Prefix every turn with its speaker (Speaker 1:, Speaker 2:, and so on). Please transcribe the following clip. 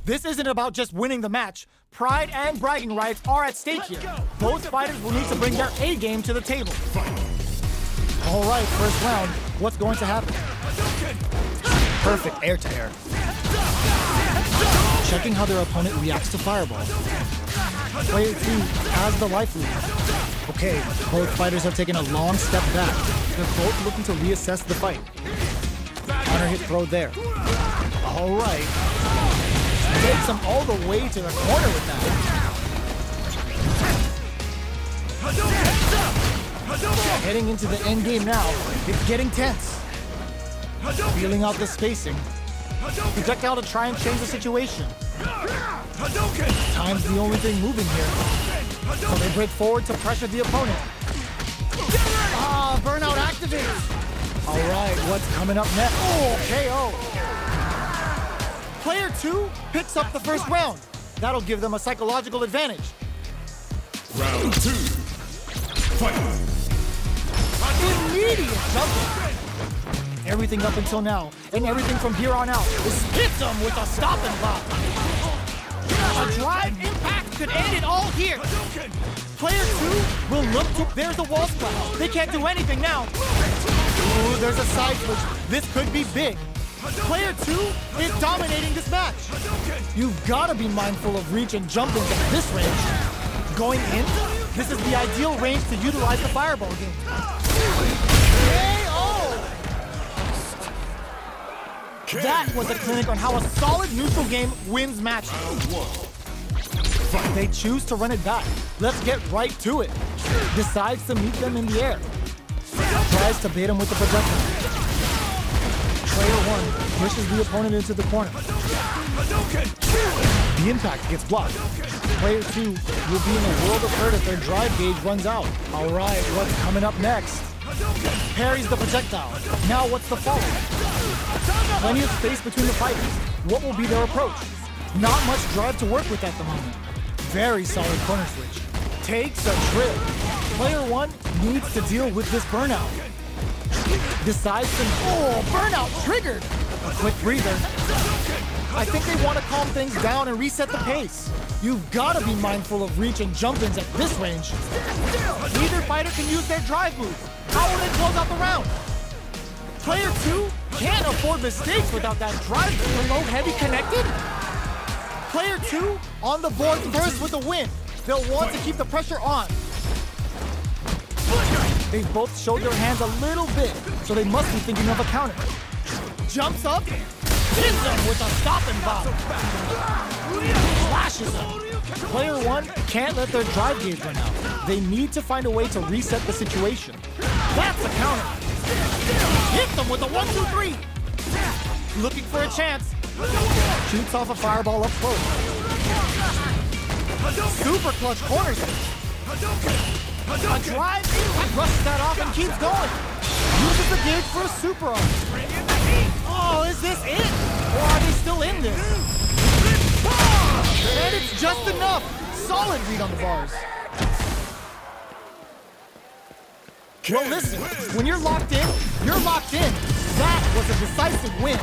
Speaker 1: This isn't about just winning the match. Pride and bragging rights are at stake here. Both fighters will need to bring their A game to the table. All right, first round. What's going to happen? Perfect air-to-air. Checking how their opponent reacts to Fireball. Player 2 has the life lead. Okay, both fighters have taken a long step back. They're both looking to reassess the fight. Counter hit throw there. All right. Takes him all the way to the corner with that. Heading into the end game now. It's getting tense. Feeling out the spacing. Projectile to try and change the situation. Time's the only thing moving here. So they break forward to pressure the opponent. Burnout activates. All right, what's coming up next? Oh, KO. Player 2 picks up the first round. That'll give them a psychological advantage.
Speaker 2: Round 2. Fight!
Speaker 1: Immediate jumping. Everything up until now, and everything from here on out, is hits them with a stop and block. A drive impact could end it all here. Player 2 will look to... There's a wall splash. They can't do anything now. Ooh, there's a side switch. This could be big. Player 2 is dominating this match. You've got to be mindful of reach and jumping at this range. Going in, this is the ideal range to utilize the Fireball game. KO! That was a clinic on how a solid neutral game wins matches. They choose to run it back. Let's get right to it. Decides to meet them in the air. Tries to bait him with the projectile. Player 1 pushes the opponent into the corner. The impact gets blocked. Player 2 will be in a world of hurt if their drive gauge runs out. All right, what's coming up next? Parries the projectile. Now what's the follow? Plenty of space between the fighters. What will be their approach? Not much drive to work with at the moment. Very solid corner switch. Takes a trip. Player 1 needs to deal with this burnout. Decides to... Oh, burnout triggered! A quick breather. I think they want to calm things down and reset the pace. You've got to be mindful of reach and jump-ins at this range. Neither fighter can use their drive move. How will they close out the round? Player 2 can't afford mistakes without that drive move. Low heavy connected? Player 2 on the board first with a win. They'll want to keep the pressure on. They've both showed their hands a little bit, so they must be thinking of a counter. Jumps up, hits them with a stop and bop. Flashes them. Player 1 can't let their drive gauge run out. They need to find a way to reset the situation. That's a counter. Hit them with a 1-2-3. Looking for a chance. Shoots off a fireball up close. Super clutch corner switch. A drive impact rushes that off and keeps going. Uses the gauge for a super arm. Oh, is this it? Or are they still in this? And it's just enough. Solid read on the bars. Well, listen, when you're locked in, you're locked in. That was a decisive win.